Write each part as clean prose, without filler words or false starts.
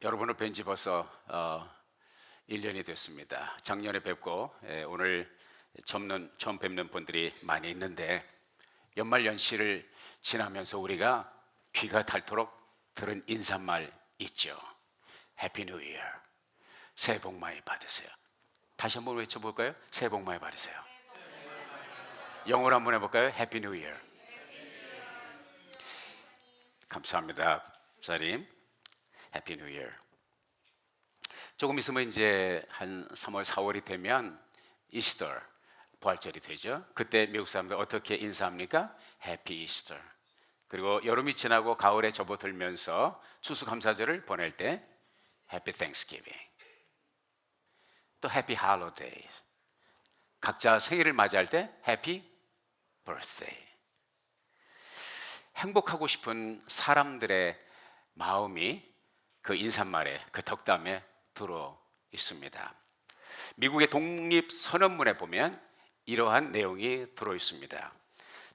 여러분을 뵌지 벌써 1년이 됐습니다. 작년에 뵙고 오늘 처음 뵙는 분들이 많이 있는데, 연말연시를 지나면서 우리가 귀가 닳도록 들은 인사말 있죠. 해피 뉴 이어. 새해 복 많이 받으세요. 다시 한번 외쳐볼까요? 새해 복 많이 받으세요. 영어로 한번 해볼까요? 해피 뉴 이어. 감사합니다, 사님. 해피 뉴 이어. 조금 있으면 이제 한 3월, 4월이 되면 이스터, 부활절이 되죠. 그때 미국 사람들 어떻게 인사합니까? 해피 이스터. 그리고 여름이 지나고 가을에 접어들면서 추수감사절을 보낼 때 해피 땡스기빙, 또 해피 할로데이, 각자 생일을 맞이할 때 해피 버스데이. 행복하고 싶은 사람들의 마음이 그 인사말에, 그 덕담에 들어 있습니다. 미국의 독립선언문에 보면 이러한 내용이 들어 있습니다.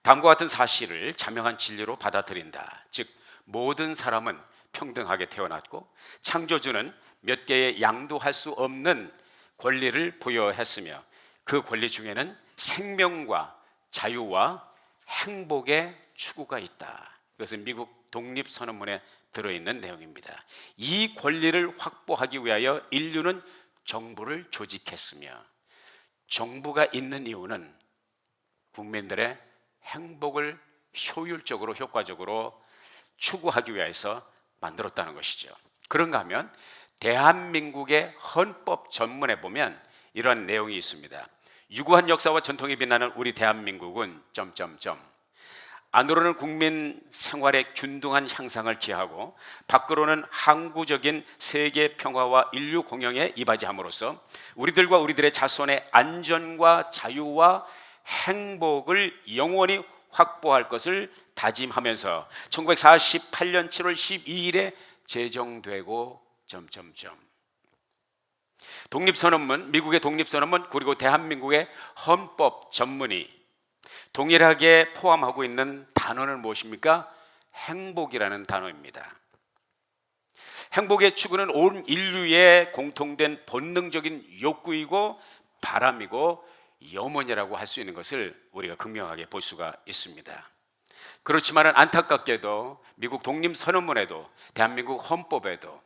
다음과 같은 사실을 자명한 진리로 받아들인다. 즉, 모든 사람은 평등하게 태어났고 창조주는 몇 개의 양도할 수 없는 권리를 부여했으며 그 권리 중에는 생명과 자유와 행복의 추구가 있다. 이것은 미국 독립선언문에 들어있는 내용입니다. 이 권리를 확보하기 위하여 인류는 정부를 조직했으며, 정부가 있는 이유는 국민들의 행복을 효율적으로, 효과적으로 추구하기 위해서 만들었다는 것이죠. 그런가 하면 대한민국의 헌법 전문에 보면 이런 내용이 있습니다. 유구한 역사와 전통이 빛나는 우리 대한민국은 안으로는 국민 생활의 균등한 향상을 기하고 밖으로는 항구적인 세계 평화와 인류 공영에 이바지함으로써 우리들과 우리들의 자손의 안전과 자유와 행복을 영원히 확보할 것을 다짐하면서 1948년 7월 12일에 제정되고 독립선언문, 미국의 독립선언문 그리고 대한민국의 헌법 전문이 동일하게 포함하고 있는 단어는 무엇입니까? 행복이라는 단어입니다. 행복의 추구는 온 인류의 공통된 본능적인 욕구이고 바람이고 염원이라고 할 수 있는 것을 우리가 극명하게 볼 수가 있습니다. 그렇지만 안타깝게도 미국 독립선언문에도 대한민국 헌법에도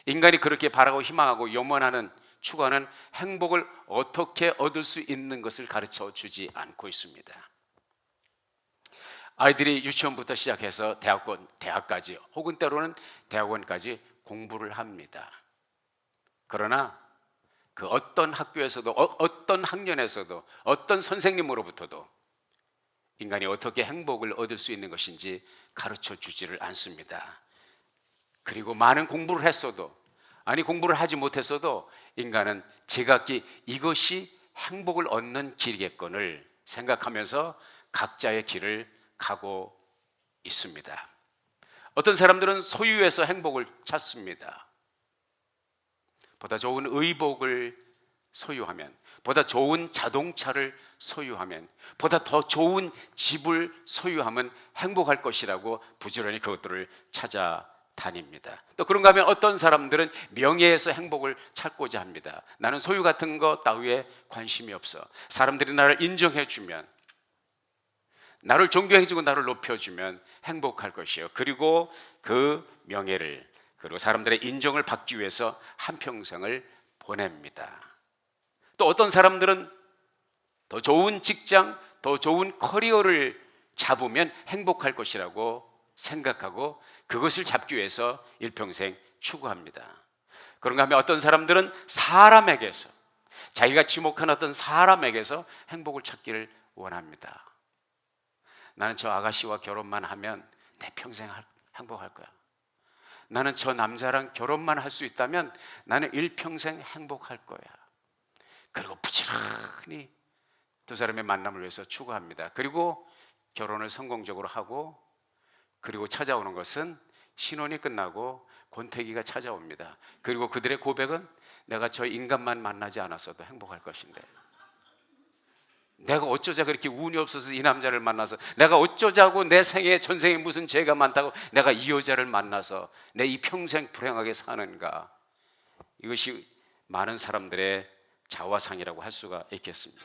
인간이 그렇게 바라고 희망하고 염원하는, 추구하는 행복을 어떻게 얻을 수 있는 것을 가르쳐 주지 않고 있습니다. 아이들이 유치원부터 시작해서 대학까지 혹은 때로는 대학원까지 공부를 합니다. 그러나 그 어떤 학교에서도, 어떤 학년에서도, 어떤 선생님으로부터도 인간이 어떻게 행복을 얻을 수 있는 것인지 가르쳐 주지를 않습니다. 그리고 많은 공부를 했어도, 아니 공부를 하지 못했어도 인간은 제각기 이것이 행복을 얻는 길이겠거늘 생각하면서 각자의 길을 가고 있습니다. 어떤 사람들은 소유해서 행복을 찾습니다. 보다 좋은 의복을 소유하면, 보다 좋은 자동차를 소유하면, 보다 더 좋은 집을 소유하면 행복할 것이라고 부지런히 그것들을 찾아다닙니다. 또 그런가 하면 어떤 사람들은 명예에서 행복을 찾고자 합니다. 나는 소유 같은 것 따위에 관심이 없어. 사람들이 나를 인정해주면, 나를 존경해주고 나를 높여주면 행복할 것이에요. 그리고 그 명예를, 그리고 사람들의 인정을 받기 위해서 한평생을 보냅니다. 또 어떤 사람들은 더 좋은 직장, 더 좋은 커리어를 잡으면 행복할 것이라고 생각하고 그것을 잡기 위해서 일평생 추구합니다. 그런가 하면 어떤 사람들은 사람에게서, 자기가 지목한 어떤 사람에게서 행복을 찾기를 원합니다. 나는 저 아가씨와 결혼만 하면 내 평생 행복할 거야. 나는 저 남자랑 결혼만 할 수 있다면 나는 일평생 행복할 거야. 그리고 부지런히 두 사람의 만남을 위해서 추구합니다. 그리고 결혼을 성공적으로 하고, 그리고 찾아오는 것은 신혼이 끝나고 권태기가 찾아옵니다. 그리고 그들의 고백은 내가 저 인간만 만나지 않았어도 행복할 것인데. 내가 어쩌자 그렇게 운이 없어서 이 남자를 만나서, 내가 어쩌자고 내 생에 전생에 무슨 죄가 많다고 내가 이 여자를 만나서 내 이 평생 불행하게 사는가. 이것이 많은 사람들의 자화상이라고 할 수가 있겠습니다.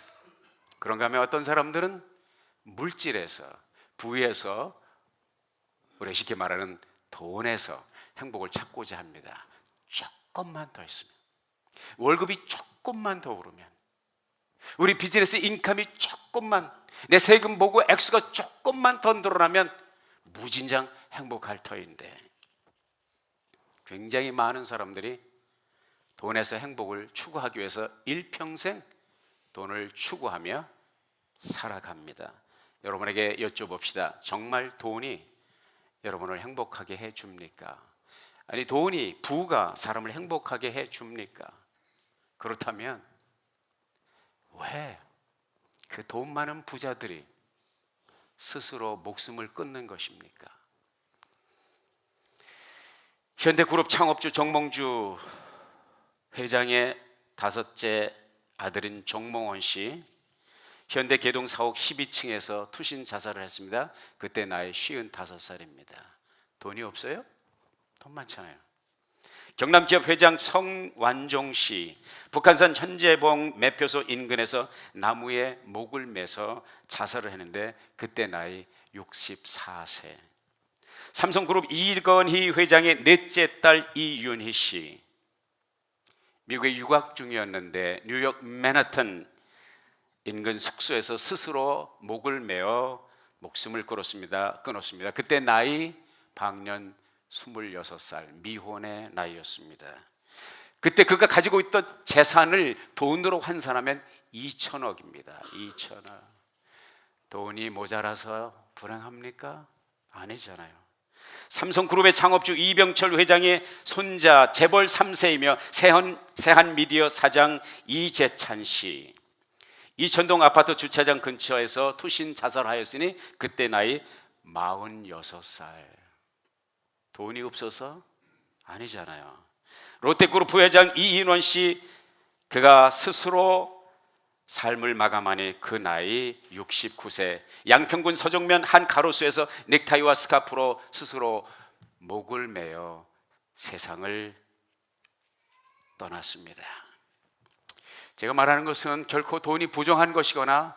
그런가 하면 어떤 사람들은 물질에서, 부에서, 우리 쉽게 말하는 돈에서 행복을 찾고자 합니다. 조금만 더 있으면, 월급이 조금만 더 오르면, 우리 비즈니스 인컴이 조금만, 내 세금 보고 액수가 조금만 더 늘어나면 무진장 행복할 터인데, 굉장히 많은 사람들이 돈에서 행복을 추구하기 위해서 일평생 돈을 추구하며 살아갑니다. 여러분에게 여쭤봅시다. 정말 돈이 여러분을 행복하게 해줍니까? 아니, 돈이, 부가 사람을 행복하게 해줍니까? 그렇다면 왜 그 돈 많은 부자들이 스스로 목숨을 끊는 것입니까? 현대그룹 창업주 정몽주 회장의 다섯째 아들인 정몽원 씨, 현대개동 사옥 12층에서 투신 자살을 했습니다. 그때 나이 55살입니다. 돈이 없어요? 돈 많잖아요. 경남기업 회장 성완종 씨, 북한산 현재봉 매표소 인근에서 나무에 목을 매서 자살을 했는데 그때 나이 64세. 삼성그룹 이건희 회장의 넷째 딸 이윤희 씨, 미국에 유학 중이었는데 뉴욕 맨하튼 인근 숙소에서 스스로 목을 메어 목숨을 끊었습니다. 그때 나이 방년 26살, 미혼의 나이였습니다. 그때 그가 가지고 있던 재산을 돈으로 환산하면 2천억입니다. 2천억. 돈이 모자라서 불행합니까? 아니잖아요. 삼성그룹의 창업주 이병철 회장의 손자 재벌 3세이며 세한미디어 사장 이재찬 씨, 이천동 아파트 주차장 근처에서 투신 자살하였으니 그때 나이 46살. 돈이 없어서? 아니잖아요. 롯데그룹 부회장 이인원 씨, 그가 스스로 삶을 마감하니 그 나이 69세. 양평군 서정면 한 가로수에서 넥타이와 스카프로 스스로 목을 메어 세상을 떠났습니다. 제가 말하는 것은 결코 돈이 부정한 것이거나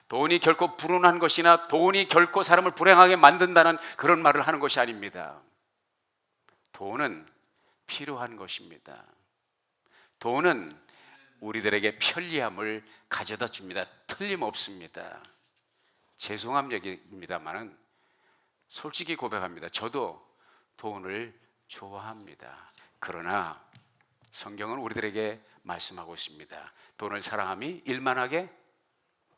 돈이 결코 불운한 것이나 돈이 결코 사람을 불행하게 만든다는 그런 말을 하는 것이 아닙니다. 돈은 필요한 것입니다. 돈은 우리들에게 편리함을 가져다 줍니다. 틀림없습니다. 죄송한 얘기입니다만은 솔직히 고백합니다. 저도 돈을 좋아합니다. 그러나 성경은 우리들에게 말씀하고 있습니다. 돈을 사랑함이 일만하게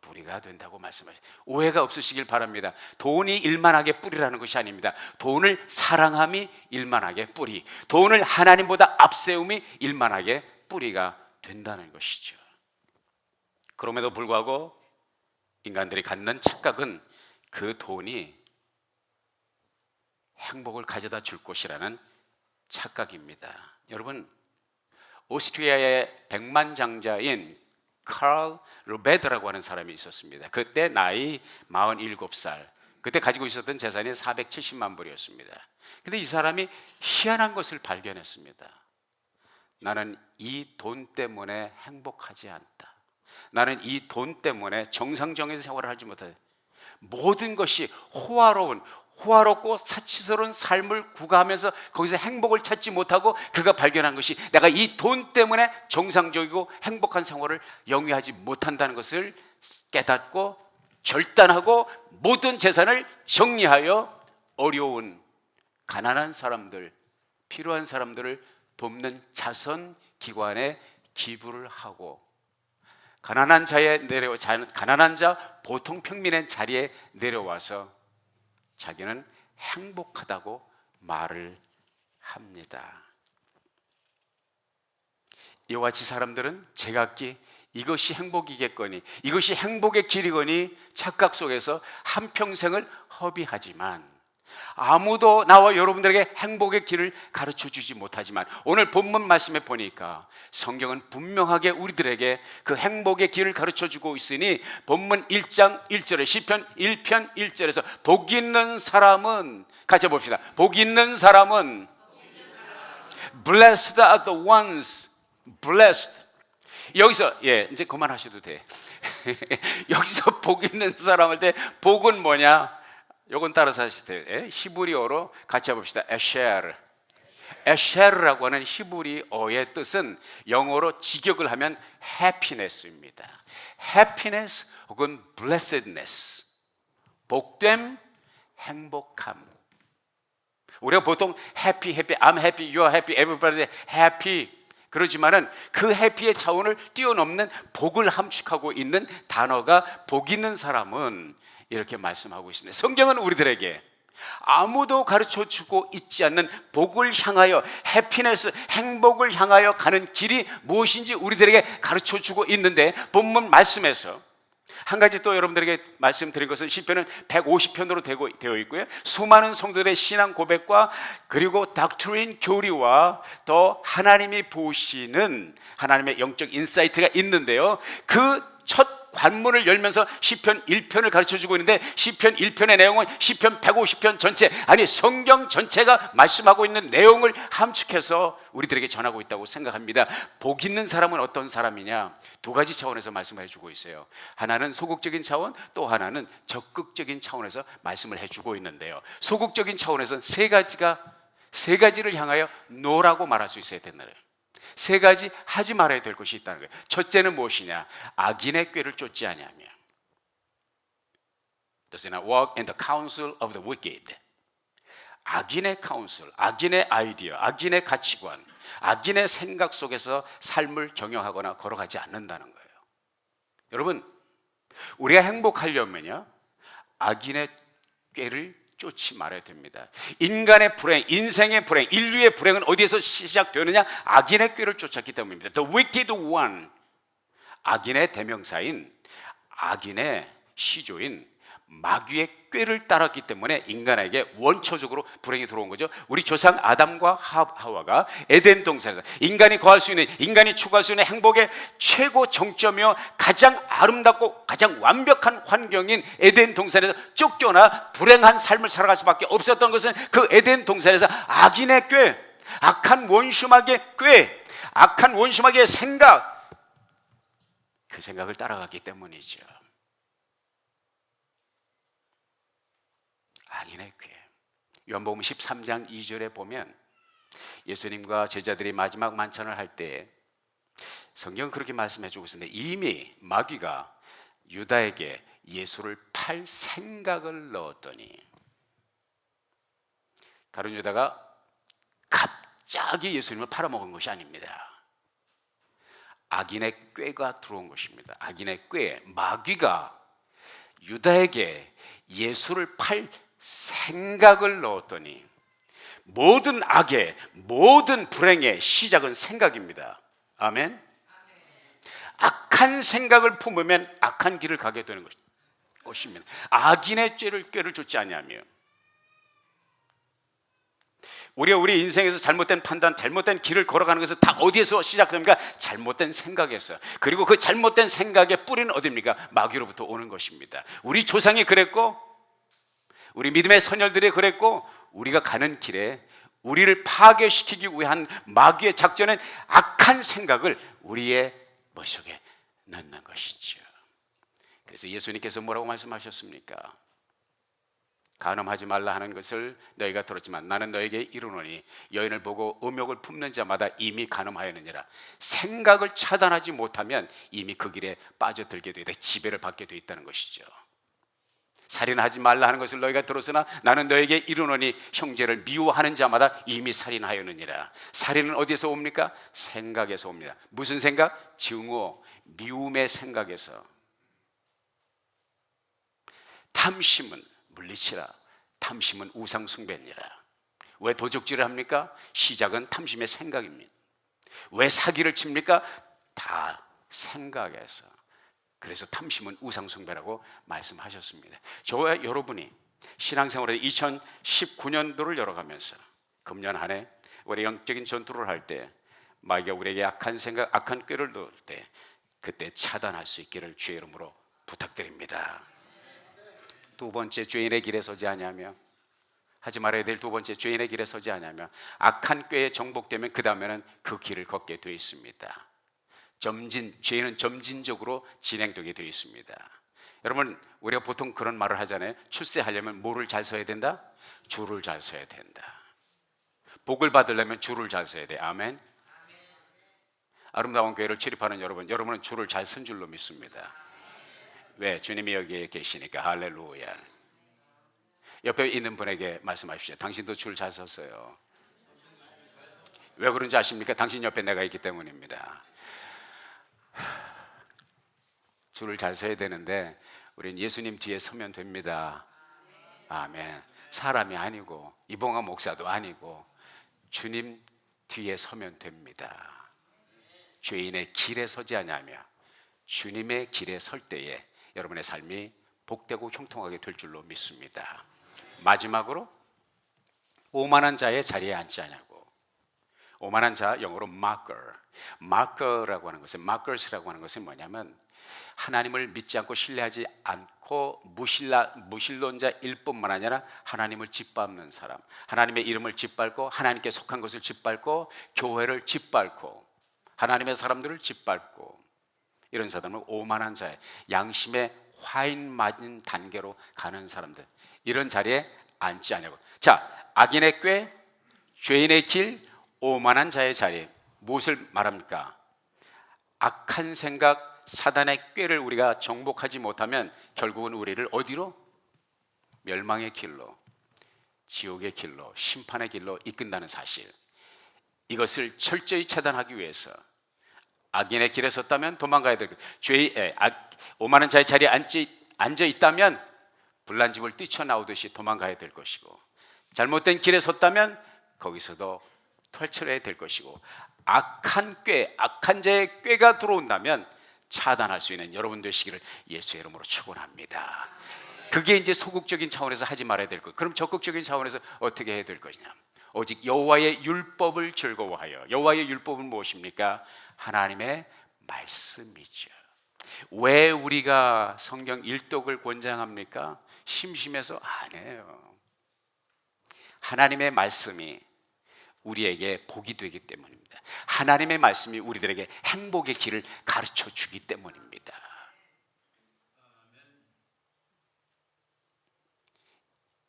뿌리가 된다고 말씀하십니다. 오해가 없으시길 바랍니다. 돈이 일만하게 뿌리라는 것이 아닙니다. 돈을 사랑함이 일만하게 뿌리, 돈을 하나님보다 앞세움이 일만하게 뿌리가 된다는 것이죠. 그럼에도 불구하고 인간들이 갖는 착각은 그 돈이 행복을 가져다 줄 것이라는 착각입니다. 여러분, 오스트리아의 백만장자인 칼 르베드라고 하는 사람이 있었습니다. 그때 나이 47살. 그때 가지고 있었던 재산이 470만 불이었습니다. 근데 이 사람이 희한한 것을 발견했습니다. 나는 이 돈 때문에 행복하지 않다. 나는 이 돈 때문에 정상적인 생활을 하지 못해. 모든 것이 호화롭고 사치스러운 삶을 구가하면서 거기서 행복을 찾지 못하고 그가 발견한 것이 내가 이 돈 때문에 정상적이고 행복한 생활을 영위하지 못한다는 것을 깨닫고 결단하고 모든 재산을 정리하여 어려운 가난한 사람들, 필요한 사람들을 돕는 자선기관에 기부를 하고 가난한 자 보통 평민의 자리에 내려와서 자기는 행복하다고 말을 합니다. 이와 같이 사람들은 제각기 이것이 행복이겠거니, 이것이 행복의 길이거니 착각 속에서 한평생을 허비하지만 아무도 나와 여러분들에게 행복의 길을 가르쳐 주지 못하지만 오늘 본문 말씀에 보니까 성경은 분명하게 우리들에게 그 행복의 길을 가르쳐 주고 있으니 본문 1장 1절에 시편 1편 1절에서 복 있는 사람은, 같이 봅시다. 복 있는 사람은 Blessed are the ones, blessed. 여기서 이제 그만하셔도 돼. 여기서 복 있는 사람 할 때 복은 뭐냐? 요건 따라서 하실 때 히브리어로 같이 해봅시다. 에쉐르. 에쉐르라고 하는 히브리어의 뜻은 영어로 직역을 하면 happiness입니다. happiness 혹은 blessedness, 복됨, 행복함. 우리가 보통 happy, I'm happy, you're happy, everybody's happy 그러지만은 그 해피의 차원을 뛰어넘는 복을 함축하고 있는 단어가 복 있는 사람은 이렇게 말씀하고 있습니다. 성경은 우리들에게 아무도 가르쳐 주고 있지 않는 복을 향하여, 해피네스, 행복을 향하여 가는 길이 무엇인지 우리들에게 가르쳐 주고 있는데, 본문 말씀에서 한 가지 또 여러분들에게 말씀드린 것은 시편은 150편으로 되어 있고요, 수많은 성도들의 신앙 고백과 그리고 닥트린 교리와 또 하나님이 보시는 하나님의 영적 인사이트가 있는데요, 그 첫 관문을 열면서 시편 1편을 가르쳐주고 있는데, 시편 1편의 내용은 시편 150편 전체, 아니 성경 전체가 말씀하고 있는 내용을 함축해서 우리들에게 전하고 있다고 생각합니다. 복 있는 사람은 어떤 사람이냐, 두 가지 차원에서 말씀을 해주고 있어요. 하나는 소극적인 차원, 또 하나는 적극적인 차원에서 말씀을 해주고 있는데요, 소극적인 차원에서는 세 가지를 향하여 노라고 말할 수 있어야 된다. 세 가지 하지 말아야 될 것이 있다는 거예요. 첫째는 무엇이냐? 악인의 꾀를 쫓지 아니하며. Does not walk in the counsel of the wicked. 악인의 카운슬, 악인의 아이디어, 악인의 가치관, 악인의 생각 속에서 삶을 경영하거나 걸어가지 않는다는 거예요. 여러분, 우리가 행복하려면요, 악인의 꾀를 쫓지 말아야 됩니다. 인간의 불행, 인생의 불행, 인류의 불행은 어디에서 시작되느냐? 악인의 꾀를 쫓았기 때문입니다. The wicked one, 악인의 대명사인, 악인의 시조인 마귀의 꾀를 따랐기 때문에 인간에게 원초적으로 불행이 들어온 거죠. 우리 조상 아담과 하와가 에덴 동산에서 인간이 거할 수 있는, 인간이 추구할 수 있는 행복의 최고 정점이며 가장 아름답고 가장 완벽한 환경인 에덴 동산에서 쫓겨나 불행한 삶을 살아갈 수밖에 없었던 것은 그 에덴 동산에서 악인의 꾀, 악한 원수마귀의 꾀, 악한 원수마귀의 생각, 그 생각을 따라갔기 때문이죠. 악인의 꾀. 요한복음 13장 2절에 보면 예수님과 제자들이 마지막 만찬을 할 때 성경은 그렇게 말씀해 주고 있는데, 이미 마귀가 유다에게 예수를 팔 생각을 넣었더니, 가룟 유다가 갑자기 예수님을 팔아먹은 것이 아닙니다. 악인의 꾀가 들어온 것입니다. 악인의 꾀, 마귀가 유다에게 예수를 팔 생각을 넣었더니, 모든 악의, 모든 불행의 시작은 생각입니다. 아멘. 악한 생각을 품으면 악한 길을 가게 되는 것입니다. 악인의 꾀를 쫓지 아니하며. 우리가 우리 인생에서 잘못된 판단, 잘못된 길을 걸어가는 것은 다 어디에서 시작됩니까? 잘못된 생각에서. 그리고 그 잘못된 생각의 뿌리는 어디입니까? 마귀로부터 오는 것입니다. 우리 조상이 그랬고, 우리 믿음의 선열들이 그랬고, 우리가 가는 길에 우리를 파괴시키기 위한 마귀의 작전은 악한 생각을 우리의 머릿속에 넣는 것이죠. 그래서 예수님께서 뭐라고 말씀하셨습니까? 간음하지 말라 하는 것을 너희가 들었지만 나는 너에게 이르노니 여인을 보고 음욕을 품는 자마다 이미 간음하였느니라. 생각을 차단하지 못하면 이미 그 길에 빠져들게 되어 지배를 받게 되어 있다는 것이죠. 살인하지 말라 하는 것을 너희가 들었으나 나는 너에게 이르노니 형제를 미워하는 자마다 이미 살인하였느니라. 살인은 어디에서 옵니까? 생각에서 옵니다. 무슨 생각? 증오, 미움의 생각에서. 탐심은 물리치라. 탐심은 우상숭배니라. 왜 도적질을 합니까? 시작은 탐심의 생각입니다. 왜 사기를 칩니까? 다 생각에서. 그래서 탐심은 우상숭배라고 말씀하셨습니다. 저와 여러분이 신앙생활에 2019년도를 열어가면서 금년 한 해 우리 영적인 전투를 할 때 마귀가 우리에게 악한 생각, 악한 꾀를 넣을 때 그때 차단할 수 있기를 주의 이름으로 부탁드립니다. 두 번째, 죄인의 길에 서지 아니하며, 하지 말아야 될 두 번째, 죄인의 길에 서지 아니하며 악한 꾀에 정복되면 그 다음에는 그 길을 걷게 되어 있습니다. 죄인은 점진적으로 진행되게 되어 있습니다. 여러분, 우리가 보통 그런 말을 하잖아요. 출세하려면 뭐를 잘 서야 된다? 줄을 잘 서야 된다. 복을 받으려면 줄을 잘 서야 돼. 아멘. 아름다운 교회를 출입하는 여러분은 줄을 잘 선 줄로 믿습니다. 왜? 주님이 여기에 계시니까. 할렐루야. 옆에 있는 분에게 말씀하십시오. 당신도 줄 잘 섰어요. 왜 그런지 아십니까? 당신 옆에 내가 있기 때문입니다. 줄을 잘 서야 되는데 우리는 예수님 뒤에 서면 됩니다. 아멘. 사람이 아니고 이봉화 목사도 아니고 주님 뒤에 서면 됩니다. 죄인의 길에 서지 아니하며 주님의 길에 설 때에 여러분의 삶이 복되고 형통하게 될 줄로 믿습니다. 마지막으로 오만한 자의 자리에 앉지 않냐고. 오만한 자, 영어로 marker라고 하는 것은, markers라고 하는 것은 뭐냐면 하나님을 믿지 않고 신뢰하지 않고 무신론자일 뿐만 아니라 하나님을 짓밟는 사람, 하나님의 이름을 짓밟고 하나님께 속한 것을 짓밟고 교회를 짓밟고 하나님의 사람들을 짓밟고, 이런 사람은 오만한 자의, 양심의 화인 맞은 단계로 가는 사람들, 이런 자리에 앉지 않냐고. 자, 악인의 꾀, 죄인의 길, 오만한 자의 자리, 무엇을 말합니까? 악한 생각, 사단의 꾀를 우리가 정복하지 못하면 결국은 우리를 어디로? 멸망의 길로, 지옥의 길로, 심판의 길로 이끈다는 사실, 이것을 철저히 차단하기 위해서 악인의 길에 섰다면 도망가야 될 것, 오만한 자의 자리에 앉아 있다면 불난집을 뛰쳐나오듯이 도망가야 될 것이고, 잘못된 길에 섰다면 거기서도 탈출해야 될 것이고, 악한 꾀, 악한 자의 꾀가 들어온다면 차단할 수 있는 여러분 되시기를 예수의 이름으로 축원합니다. 그게 이제 소극적인 차원에서 하지 말아야 될 것. 그럼 적극적인 차원에서 어떻게 해야 될 것이냐? 오직 여호와의 율법을 즐거워하여. 여호와의 율법은 무엇입니까? 하나님의 말씀이죠. 왜 우리가 성경 일독을 권장합니까? 심심해서 아니에요. 하나님의 말씀이 우리에게 복이 되기 때문입니다. 하나님의 말씀이 우리들에게 행복의 길을 가르쳐 주기 때문입니다.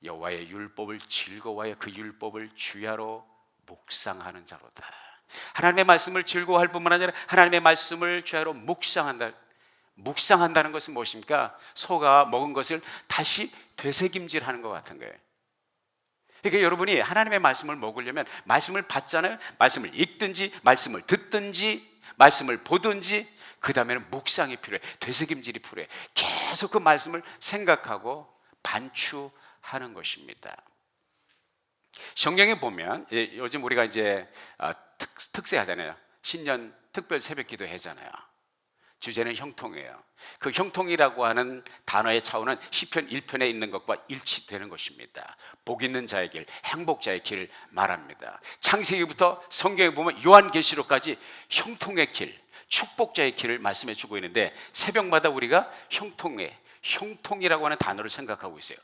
여호와의 율법을 즐거워하여 그 율법을 주야로 묵상하는 자로다. 하나님의 말씀을 즐거워할 뿐만 아니라 하나님의 말씀을 주야로 묵상한다는 것은 무엇입니까? 소가 먹은 것을 다시 되새김질하는 것 같은 거예요. 그러니까 여러분이 하나님의 말씀을 먹으려면 말씀을 받잖아요. 말씀을 읽든지 말씀을 듣든지 말씀을 보든지, 그 다음에는 묵상이 필요해. 되새김질이 필요해. 계속 그 말씀을 생각하고 반추하는 것입니다. 성경에 보면 요즘 우리가 이제 특세 하잖아요. 신년 특별 새벽 기도 하잖아요. 주제는 형통이에요. 그 형통이라고 하는 단어의 차원은 시편 1편에 있는 것과 일치되는 것입니다. 복 있는 자의 길, 행복자의 길을 말합니다. 창세기부터 성경에 보면 요한계시록까지 형통의 길, 축복자의 길을 말씀해 주고 있는데, 새벽마다 우리가 형통이라고 하는 단어를 생각하고 있어요.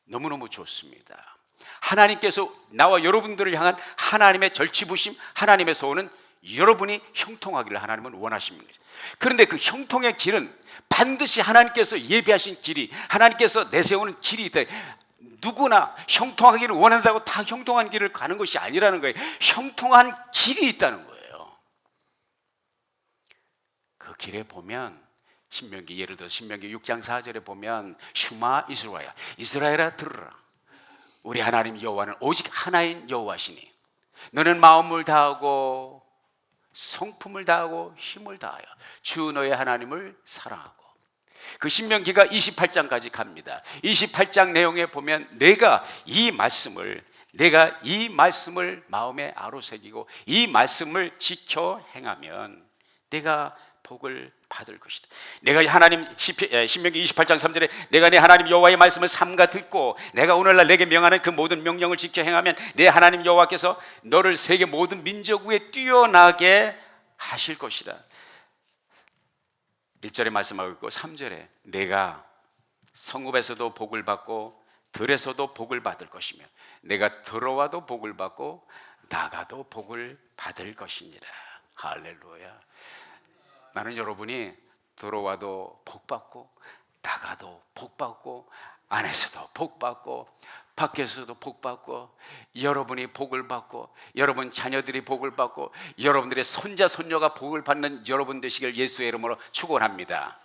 너무너무 좋습니다. 하나님께서 나와 여러분들을 향한 하나님의 절치부심, 하나님의 소원은 여러분이 형통하기를 하나님은 원하십니다. 그런데 그 형통의 길은 반드시 하나님께서 예비하신 길이, 하나님께서 내세우는 길이 있다. 누구나 형통하기를 원한다고 다 형통한 길을 가는 것이 아니라는 거예요. 형통한 길이 있다는 거예요. 그 길에 보면 신명기, 예를 들어서 신명기 6장 4절에 보면 슈마 이스라엘아 들으라. 우리 하나님 여호와는 오직 하나인 여호와시니 너는 마음을 다하고 성품을 다하고 힘을 다하여 주 너의 하나님을 사랑하고. 그 신명기가 28장까지 갑니다. 28장 내용에 보면 내가 이 말씀을 마음에 아로새기고 이 말씀을 지켜 행하면 내가 복을 받을 것이다. 내가 하나님 신명기 28장 3절에 내가 내 하나님 여호와의 말씀을 삼가 듣고 내가 오늘날 내게 명하는 그 모든 명령을 지켜 행하면 내 하나님 여호와께서 너를 세계 모든 민족 위에 뛰어나게 하실 것이다. 1절에 말씀하고 있고 3절에 내가 성읍에서도 복을 받고 들에서도 복을 받을 것이며 내가 들어와도 복을 받고 나가도 복을 받을 것이니라. 할렐루야. 나는 여러분이 들어와도 복 받고 나가도 복 받고 안에서도 복 받고 밖에서도 복 받고 여러분이 복을 받고 여러분 자녀들이 복을 받고 여러분들의 손자 손녀가 복을 받는 여러분 되시길 예수의 이름으로 축원합니다.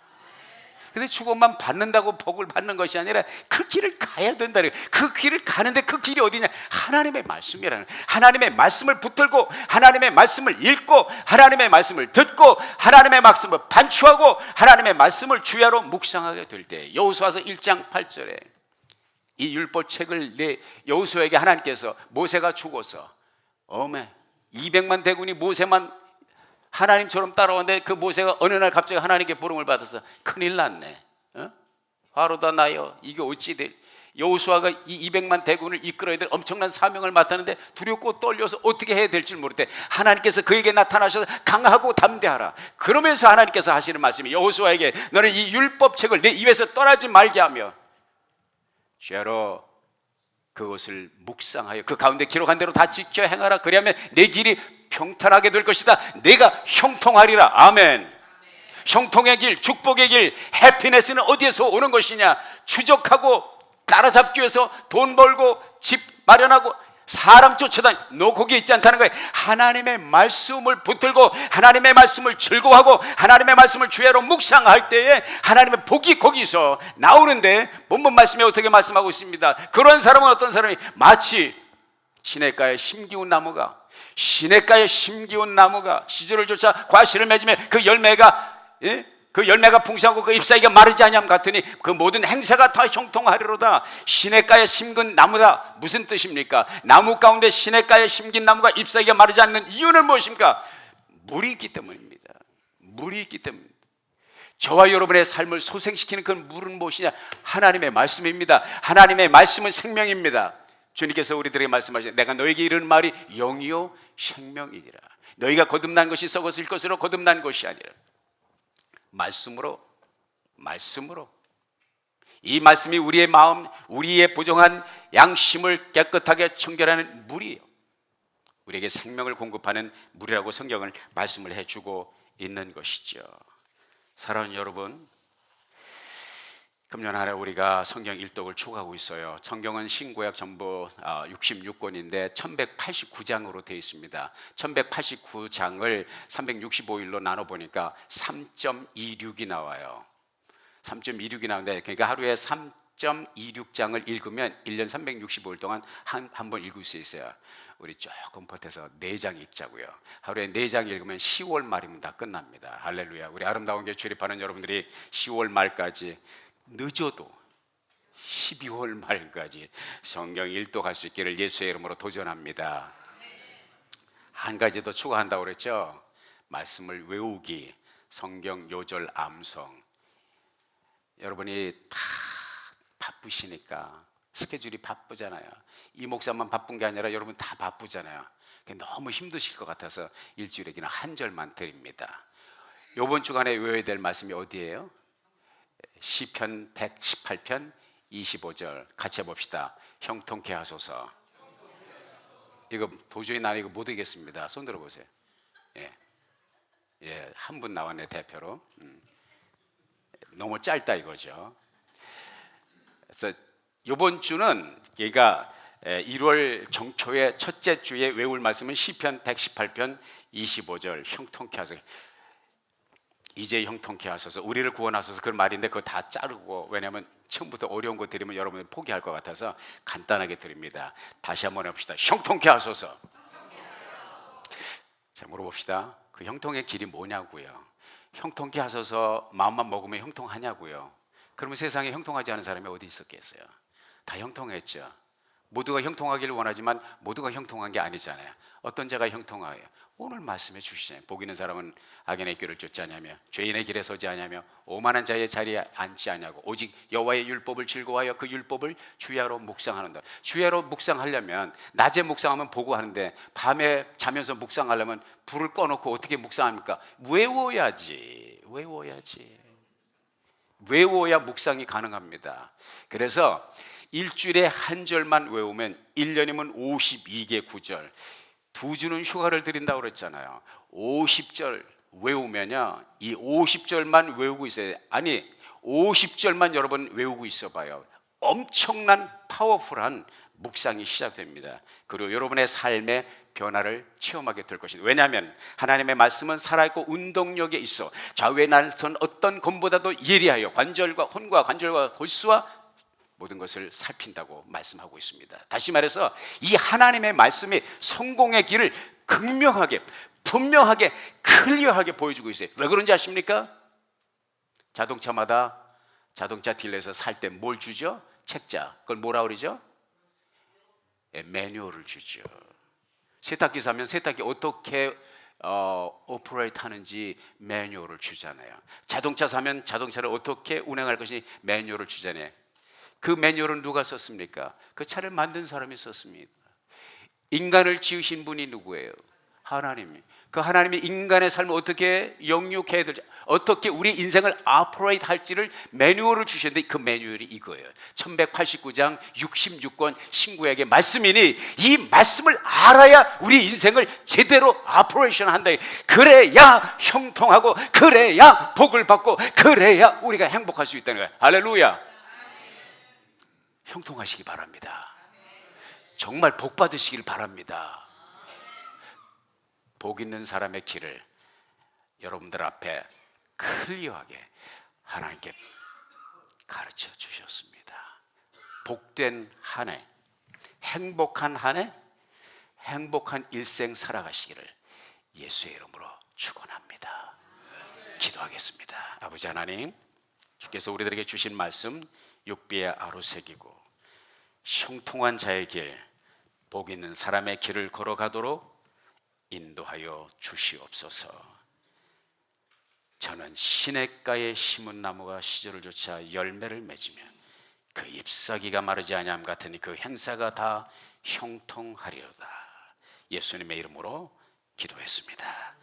근데 축원만 받는다고 복을 받는 것이 아니라 그 길을 가야 된다는 거예요. 그 길을 가는데 그 길이 어디냐? 하나님의 말씀이라는 거예요. 하나님의 말씀을 붙들고 하나님의 말씀을 읽고 하나님의 말씀을 듣고 하나님의 말씀을 반추하고 하나님의 말씀을 주야로 묵상하게 될 때 여호수아서 1장 8절에 이 율법책을 내 여호수아에게 하나님께서 모세가 죽어서 200만 대군이 모세만 하나님처럼 따라오는데 그 모세가 어느 날 갑자기 하나님께 부름을 받아서 큰일 났네. 바로다 나여 이게 어찌 될? 여호수아가 이 200만 대군을 이끌어야 될 엄청난 사명을 맡았는데 두렵고 떨려서 어떻게 해야 될지 모를 때 하나님께서 그에게 나타나셔서 강하고 담대하라. 그러면서 하나님께서 하시는 말씀이 여호수아에게 너는 이 율법책을 내 입에서 떠나지 말게 하며 죄로 그것을 묵상하여 그 가운데 기록한 대로 다 지켜 행하라. 그리하면 내 길이 평탄하게 될 것이다. 내가 형통하리라. 아멘. 형통의 길, 축복의 길, 해피니스는 어디에서 오는 것이냐? 추적하고 따라잡기 위해서 돈 벌고 집 마련하고 사람 쫓아다니 너 거기에 있지 않다는 거예요. 하나님의 말씀을 붙들고 하나님의 말씀을 즐거워하고 하나님의 말씀을 주야로 묵상할 때에 하나님의 복이 거기서 나오는데 본문 말씀에 어떻게 말씀하고 있습니다. 그런 사람은 어떤 사람이 마치 시냇가에 심기운 나무가 시절을 쫓아 과실을 맺으며 그 열매가 풍성하고 그 잎사귀가 마르지 아니함 같으니 그 모든 행사가 다 형통하리로다. 시냇가에 심긴 나무다. 무슨 뜻입니까? 나무 가운데 시냇가에 심긴 나무가 잎사귀가 마르지 않는 이유는 무엇입니까? 물이 있기 때문입니다. 물이 있기 때문입니다. 저와 여러분의 삶을 소생시키는 그 물은 무엇이냐? 하나님의 말씀입니다. 하나님의 말씀은 생명입니다. 주님께서 우리들에게 말씀하시죠. 내가 너에게 이르는 말이 영이요 생명이니라. 너희가 거듭난 것이 썩었을 것으로 거듭난 것이 아니라 말씀으로 이 말씀이 우리의 마음, 우리의 부정한 양심을 깨끗하게 청결하는 물이에요. 우리에게 생명을 공급하는 물이라고 성경을 말씀을 해주고 있는 것이죠. 사랑하는 여러분, 금년 한 해 우리가 성경 일독을 추구하고 있어요. 성경은 신구약 전부 66권인데 1189장으로 되어 있습니다. 1189장을 365일로 나눠보니까 3.26이 나와요. 3.26이 나오는데 그러니까 하루에 3.26장을 읽으면 1년 365일 동안 한 번 읽을 수 있어요. 우리 조금 보태서 4장 읽자고요. 하루에 4장 읽으면 10월 말이면 다 끝납니다. 할렐루야. 우리 아름다운 교회 출입하는 여러분들이 10월 말까지 늦어도 12월 말까지 성경 일독할 수 있기를 예수의 이름으로 도전합니다. 한 가지 더 추가한다고 그랬죠. 말씀을 외우기, 성경 요절 암송. 여러분이 다 바쁘시니까 스케줄이 바쁘잖아요. 이 목사만 바쁜 게 아니라 여러분 다 바쁘잖아요. 너무 힘드실 것 같아서 일주일에 그냥 한 절만 드립니다. 이번 주간에 외워야 될 말씀이 어디예요? 시편 118편 25절 같이 해봅시다. 형통케 하소서. 이거 도저히 나는 이거 못 이겠습니다. 손 들어보세요. 한 분 나왔네 대표로. 너무 짧다 이거죠. 그래서 이번 주는 얘가 1월 정초의 첫째 주에 외울 말씀은 시편 118편 25절 형통케 하소서. 이제 형통케 하소서. 우리를 구원하소서. 그런 말인데 그거 다 자르고, 왜냐하면 처음부터 어려운 거 드리면 여러분이 포기할 것 같아서 간단하게 드립니다. 다시 한번 해봅시다. 형통케 하소서. 자, 물어봅시다. 그 형통의 길이 뭐냐고요. 형통케 하소서 마음만 먹으면 형통하냐고요. 그러면 세상에 형통하지 않은 사람이 어디 있었겠어요? 다 형통했죠. 모두가 형통하기를 원하지만 모두가 형통한 게 아니잖아요. 어떤 자가 형통하여 오늘 말씀해 주시잖아요. 복 있는 사람은 악인의 길을 쫓지 아니하며 죄인의 길에 서지 아니하며 오만한 자의 자리에 앉지 아니하고 오직 여호와의 율법을 즐거워하여 그 율법을 주야로 묵상하는다. 주야로 묵상하려면 낮에 묵상하면 보고 하는데 밤에 자면서 묵상하려면 불을 꺼놓고 어떻게 묵상합니까? 외워야 묵상이 가능합니다. 그래서 일주일에 한 절만 외우면 1년이면 52개 구절, 2주는 휴가를 드린다고 그랬잖아요. 50절 외우면요, 이 50절만 외우고 있어야 돼. 아니 50절만 여러분 외우고 있어 봐요. 엄청난 파워풀한 묵상이 시작됩니다. 그리고 여러분의 삶의 변화를 체험하게 될 것입니다. 왜냐하면 하나님의 말씀은 살아있고 운동력에 있어 좌우에 나선 어떤 검보다도 예리하여 관절과 혼과 관절과 골수와 모든 것을 살핀다고 말씀하고 있습니다. 다시 말해서 이 하나님의 말씀이 성공의 길을 극명하게, 분명하게, 클리어하게 보여주고 있어요. 왜 그런지 아십니까? 자동차마다 자동차 딜러에서 살 때 뭘 주죠? 책자. 그걸 뭐라 그러죠? 매뉴얼을 주죠. 세탁기 사면 세탁기 어떻게 오퍼레이트 하는지 매뉴얼을 주잖아요. 자동차 사면 자동차를 어떻게 운행할 것인지 매뉴얼을 주잖아요. 그 매뉴얼은 누가 썼습니까? 그 차를 만든 사람이 썼습니다. 인간을 지으신 분이 누구예요? 하나님이. 그 하나님이 인간의 삶을 어떻게 영육해야 될지, 어떻게 우리 인생을 오퍼레이트 할지를 매뉴얼을 주셨는데 그 매뉴얼이 이거예요. 1189장 66권 신구약의 말씀이니 이 말씀을 알아야 우리 인생을 제대로 오퍼레이션 한다. 그래야 형통하고 그래야 복을 받고 그래야 우리가 행복할 수 있다는 거예요. 할렐루야. 형통하시기 바랍니다. 정말 복 받으시길 바랍니다. 복 있는 사람의 길을 여러분들 앞에 클리어하게 하나님께 가르쳐 주셨습니다. 복된 한 해, 행복한 한 해, 행복한 일생 살아가시기를 예수의 이름으로 축원합니다. 기도하겠습니다. 아버지 하나님, 주께서 우리들에게 주신 말씀 육비에 아로새기고 형통한 자의 길, 복 있는 사람의 길을 걸어가도록 인도하여 주시옵소서. 저는 시냇가에 심은 나무가 시절을 쫓아 열매를 맺으며 그 잎사귀가 마르지 아니함 같으니 그 행사가 다 형통하리로다. 예수님의 이름으로 기도했습니다.